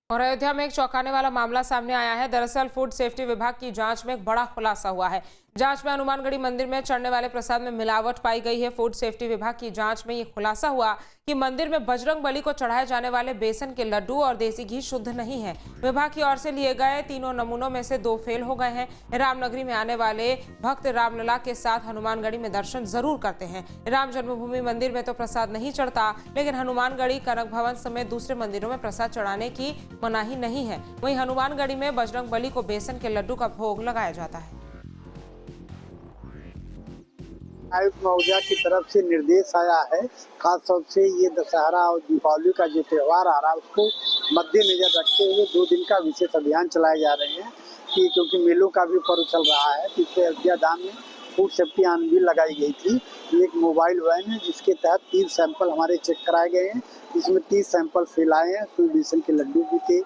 और अयोध्या में एक चौंकाने वाला मामला सामने आया है। दरअसल फूड सेफ्टी विभाग की जांच में एक बड़ा खुलासा हुआ है। जांच में हनुमानगढ़ी मंदिर में चढ़ने वाले प्रसाद में मिलावट पाई गई है। फूड सेफ्टी विभाग की जांच में ये खुलासा हुआ कि मंदिर में बजरंग बली को चढ़ाए जाने वाले बेसन के लड्डू और देसी घी शुद्ध नहीं है। विभाग की ओर से लिए गए तीनों नमूनों में से 2 फेल हो गए हैं। रामनगरी में आने वाले भक्त रामलला के साथ हनुमानगढ़ी में दर्शन जरूर करते हैं। राम जन्मभूमि मंदिर में तो प्रसाद नहीं चढ़ता, लेकिन हनुमानगढ़ी कनक भवन समेत दूसरे मंदिरों में प्रसाद चढ़ाने की मनाही नहीं है। वहीं हनुमानगढ़ी में बजरंग बली को बेसन के लड्डू का भोग लगाया जाता है। आयुक्त महोदया की तरफ से निर्देश आया है, खास तौर से ये दशहरा और दीपावली का जो त्यौहार आ रहा है उसको मद्देनजर रखते हुए 2 दिन का विशेष अभियान चलाए जा रहे हैं कि क्योंकि मेलों का भी पर्व चल रहा है। पिछले अयोध्या धाम में फूड सेफ्टी अनवील लगाई गई थी। एक मोबाइल वैन है जिसके तहत 30 सैंपल हमारे चेक कराए गए हैं। इसमें 30 सैंपल फेल आए हैं। उसमें बेसन के लड्डू भी थे,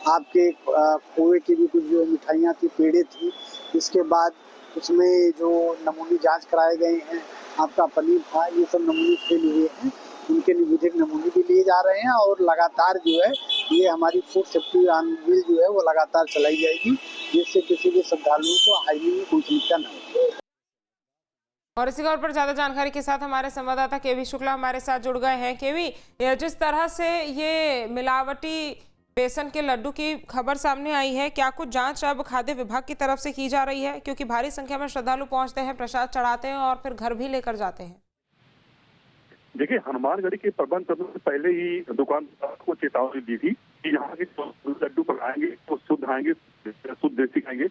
आपके खोए की भी कुछ जो मिठाइयाँ थी, पेड़े थी। इसके बाद उसमें जो नमूने जांच कराए गए हैं, आपका पनीर था, ये सब नमूने फेल हुए हैं। उनके निगेटिव नमूने भी लिए जा रहे हैं और लगातार जो है ये हमारी फूड सेफ्टी अनवील जो है वो लगातार चलाई जाएगी, जिससे किसी भी श्रद्धालुओं को हाईवे में कोई समस्या न हो। और इसी खबर पर ज्यादा जानकारी के साथ हमारे संवाददाता केवी शुक्ला हमारे साथ जुड़ गए हैं। केवी, जिस तरह से ये मिलावटी बेसन के लड्डू की खबर सामने आई है, क्या कुछ जांच अब खाद्य विभाग की तरफ से की जा रही है? क्योंकि भारी संख्या में श्रद्धालु पहुंचते हैं, प्रसाद चढ़ाते हैं और फिर घर भी लेकर जाते हैं। देखिए, हनुमानगढ़ी के प्रबंध करने से पहले ही दुकानदार को चेतावनी दी थी कि यहाँ के लड्डू पर आएंगे तो शुद्ध आएंगे, शुद्ध देसी खाएंगे।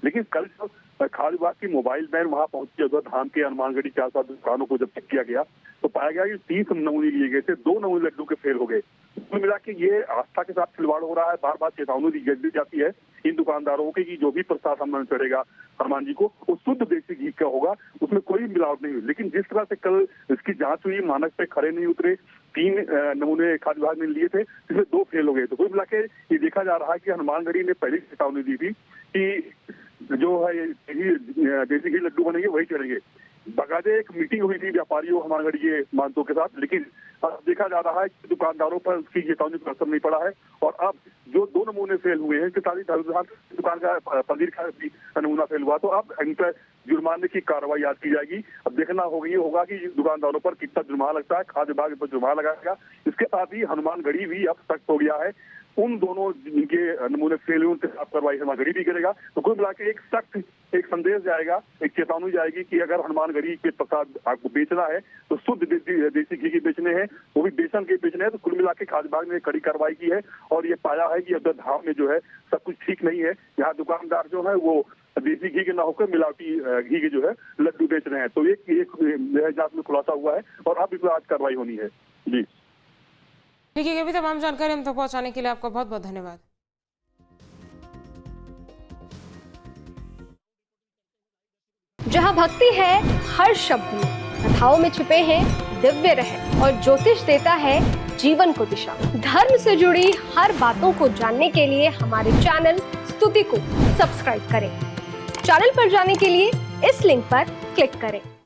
लेकिन कल जो खाद्य विभाग की मोबाइल वैन वहां पहुंची अयोध्या धाम के हनुमानगढ़ी के आसपास दुकानों को जब चेक किया गया तो पाया गया कि 30 नमूने लिए गए थे, 2 नमूने लड्डू के फेल हो गए। कुल मिला के ये आस्था के साथ खिलवाड़ हो रहा है। बार बार चेतावनी दी जाती है इन दुकानदारों को कि जो भी प्रसाद हनुमान चढ़ेगा हनुमान जी को वो शुद्ध देसी घी का होगा, उसमें कोई मिलावट नहीं हुई। लेकिन जिस तरह से कल इसकी जांच हुई, मानक पे खड़े नहीं उतरे, 3 नमूने खाद्य विभाग ने लिए थे, जिसमें 2 फेल हो गए। तो कुल मिला के ये देखा जा रहा है कि हनुमानगढ़ी ने पहले चेतावनी दी थी कि जो है देसी घी लड्डू बनेंगे वही चढ़ेंगे। बकायदे एक मीटिंग हुई थी व्यापारियों हनुमानगढ़ी के मानसों के साथ, लेकिन अब देखा जा रहा है कि दुकानदारों पर उसकी चेतावनी पर असर नहीं पड़ा है। और अब जो 2 नमूने फेल हुए हैं, दुकान का पनीर का भी नमूना फेल हुआ, तो अब इन पर जुर्माने की कार्रवाई आज की जाएगी। अब देखना होगा कि दुकानदारों पर कितना जुर्माना लगता है। खाद्य विभाग पर जुर्माना लगाएगा। इसके साथ ही हनुमानगढ़ी भी अब सख्त हो गया है। उन दोनों जिनके नमूने फेल हुए उनके साथ कार्रवाई हनुमानगढ़ी भी करेगा। तो कुल मिला के एक सख्त एक संदेश जाएगा, एक चेतावनी जाएगी कि अगर हनुमानगढ़ी के प्रसाद आपको बेचना है तो शुद्ध देसी घी के बेचने हैं, वो भी बेसन के बेचने हैं। तो कुल मिला के खाद्य विभाग ने कड़ी कार्रवाई की है और ये पाया है कि अयोध्या धाम में जो है सब कुछ ठीक नहीं है। यहाँ दुकानदार जो है वो देसी घी के न होकर मिलावटी घी के जो है लड्डू बेच रहे हैं। तो एक जांच में खुलासा हुआ है और अब इस पर आज कार्रवाई होनी है। जी ठीक है, अभी तमाम जानकारी हम तक पहुंचाने के लिए आपका बहुत बहुत धन्यवाद। जहां भक्ति है हर शब्द में, कथाओं में छुपे हैं दिव्य रहस्य और ज्योतिष देता है जीवन को दिशा। धर्म से जुड़ी हर बातों को जानने के लिए हमारे चैनल स्तुति को सब्सक्राइब करें। चैनल पर जाने के लिए इस लिंक पर क्लिक करें।